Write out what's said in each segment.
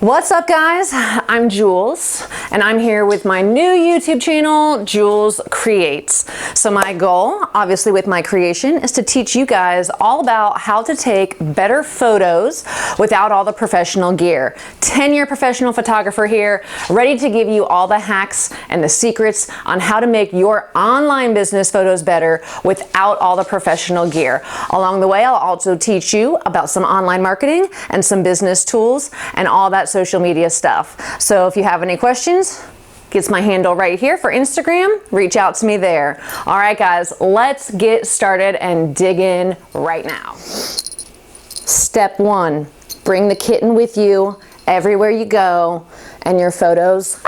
What's up, guys? I'm Jules, and I'm here with my new YouTube channel, Jules Creates. So my goal, obviously with my creation, is to teach you guys all about how to take better photos without all the professional gear. 10-year professional photographer here, ready to give you all the hacks and the secrets on how to make your online business photos better without all the professional gear. Along the way, I'll also teach you about some online marketing and some business tools and all that social media stuff. So if you have any questions, it's my handle right here for Instagram. Reach out to me there. All right, guys, let's get started and dig in right now. Step 1, bring the kitten with you everywhere you go, and your photos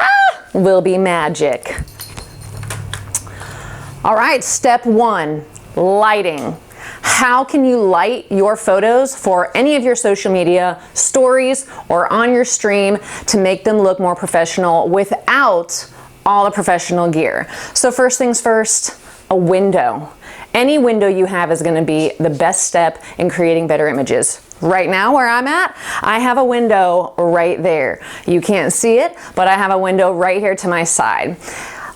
will be magic. All right, step 1, lighting. How can you light your photos for any of your social media stories or on your stream to make them look more professional without all the professional gear? So first things first, a window. Any window you have is going to be the best step in creating better images. Right now where I'm at, I have a window right there. You can't see it, but I have a window right here to my side.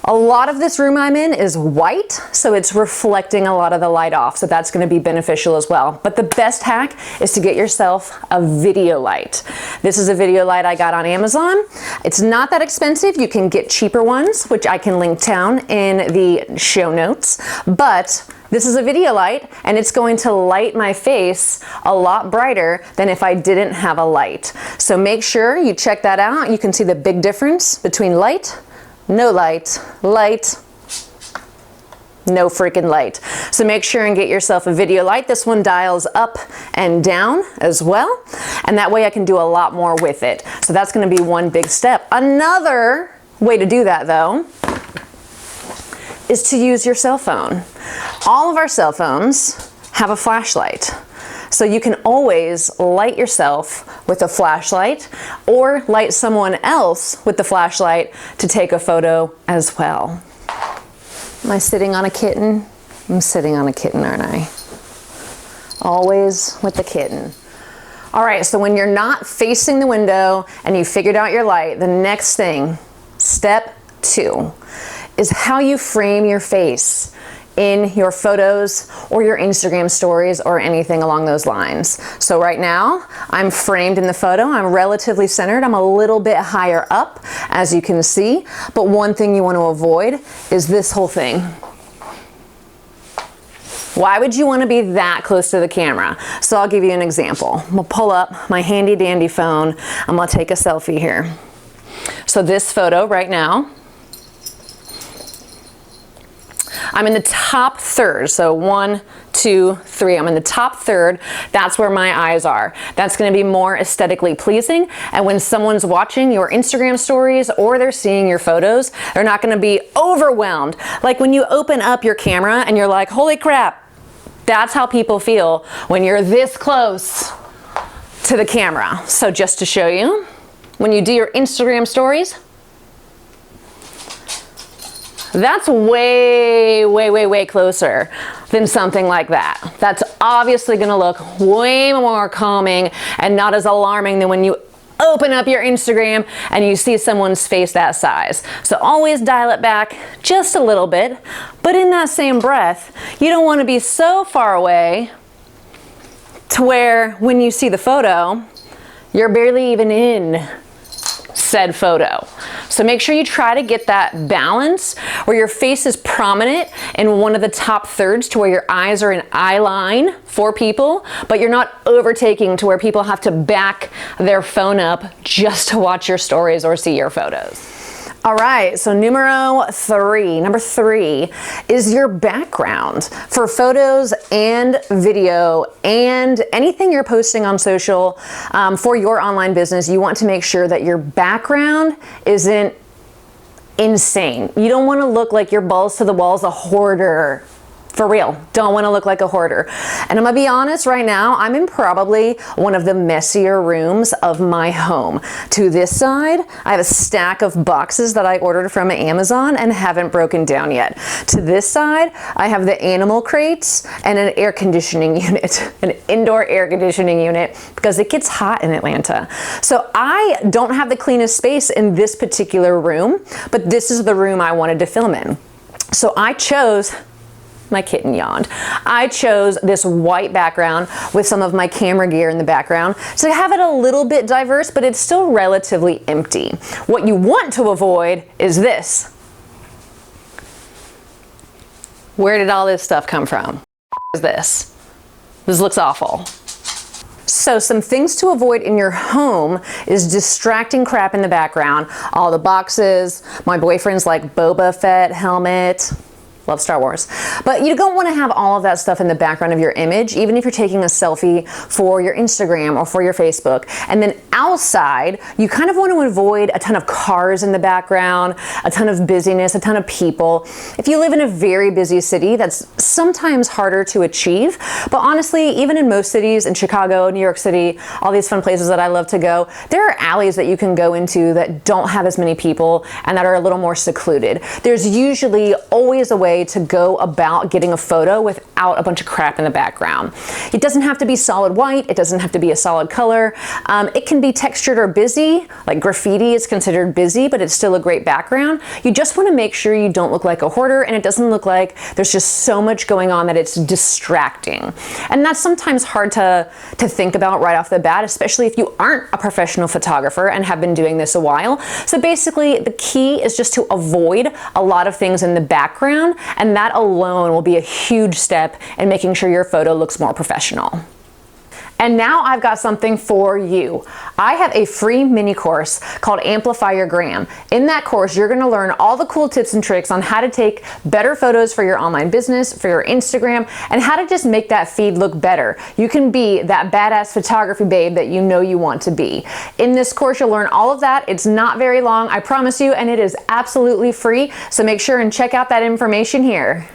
A lot of this room I'm in is white, so it's reflecting a lot of the light off, so that's going to be beneficial as well. But the best hack is to get yourself a video light. This is a video light I got on Amazon. It's not that expensive. You can get cheaper ones, which I can link down in the show notes. But this is a video light, and it's going to light my face a lot brighter than if I didn't have a light. So make sure you check that out. You can see the big difference between light, no light, light, no freaking light. So make sure and get yourself a video light. This one dials up and down as well, and that way I can do a lot more with it. So that's going to be one big step. Another way to do that, though, is to use your cell phone. All of our cell phones have a flashlight. So you can always light yourself with a flashlight or light someone else with the flashlight to take a photo as well. Am I sitting on a kitten? I'm sitting on a kitten, aren't I? Always with the kitten. All right, so when you're not facing the window and you figured out your light, the next thing, step 2, is how you frame your face in your photos or your Instagram stories or anything along those lines. So right now, I'm framed in the photo. I'm relatively centered. I'm a little bit higher up, as you can see. But one thing you want to avoid is this whole thing. Why would you want to be that close to the camera? So I'll give you an example. I'm gonna pull up my handy dandy phone. I'm gonna take a selfie here. So this photo right now, I'm in the top third, so 1, 2, 3. I'm in the top third. That's where my eyes are. That's going to be more aesthetically pleasing. And when someone's watching your Instagram stories or they're seeing your photos, they're not going to be overwhelmed. Like when you open up your camera and you're like, holy crap, that's how people feel when you're this close to the camera. So just to show you, when you do your Instagram stories, that's way, way, way, way closer than something like that. That's obviously going to look way more calming and not as alarming than when you open up your Instagram and you see someone's face that size. So always dial it back just a little bit, but in that same breath, you don't want to be so far away to where when you see the photo, you're barely even in said photo. So make sure you try to get that balance where your face is prominent in one of the top thirds to where your eyes are in eye line for people, but you're not overtaking to where people have to back their phone up just to watch your stories or see your photos. All right, so number 3 is your background. For photos and video and anything you're posting on social for your online business, you want to make sure that your background isn't insane. You don't want to look like your balls to the walls a hoarder For real, don't want to look like a hoarder. And I'm gonna be honest right now, I'm in probably one of the messier rooms of my home. To this side, I have a stack of boxes that I ordered from Amazon and haven't broken down yet. To this side, I have the animal crates and an air conditioning unit, an indoor air conditioning unit, because it gets hot in Atlanta. So I don't have the cleanest space in this particular room, but this is the room I wanted to film in. So I chose, my kitten yawned. I chose this white background with some of my camera gear in the background to have it a little bit diverse, but it's still relatively empty. What you want to avoid is this. Where did all this stuff come from? What is this? This looks awful. So some things to avoid in your home is distracting crap in the background. All the boxes, my boyfriend's like Boba Fett helmet. Love Star Wars. But you don't want to have all of that stuff in the background of your image, even if you're taking a selfie for your Instagram or for your Facebook. And then outside, you kind of want to avoid a ton of cars in the background, a ton of busyness, a ton of people. If you live in a very busy city, that's sometimes harder to achieve. But honestly, even in most cities, in Chicago, New York City, all these fun places that I love to go, there are alleys that you can go into that don't have as many people and that are a little more secluded. There's usually always a way to go about getting a photo without a bunch of crap in the background. It doesn't have to be solid white. It doesn't have to be a solid color. It can be textured or busy, like graffiti is considered busy, but it's still a great background. You just want to make sure you don't look like a hoarder and it doesn't look like there's just so much going on that it's distracting. And that's sometimes hard to think about right off the bat, especially if you aren't a professional photographer and have been doing this a while. So basically the key is just to avoid a lot of things in the background, and that alone will be a huge step in making sure your photo looks more professional. And now I've got something for you. I have a free mini course called Amplify Your Gram. In that course, you're gonna learn all the cool tips and tricks on how to take better photos for your online business, for your Instagram, and how to just make that feed look better. You can be that badass photography babe that you know you want to be. In this course, you'll learn all of that. It's not very long, I promise you, and it is absolutely free. So make sure and check out that information here.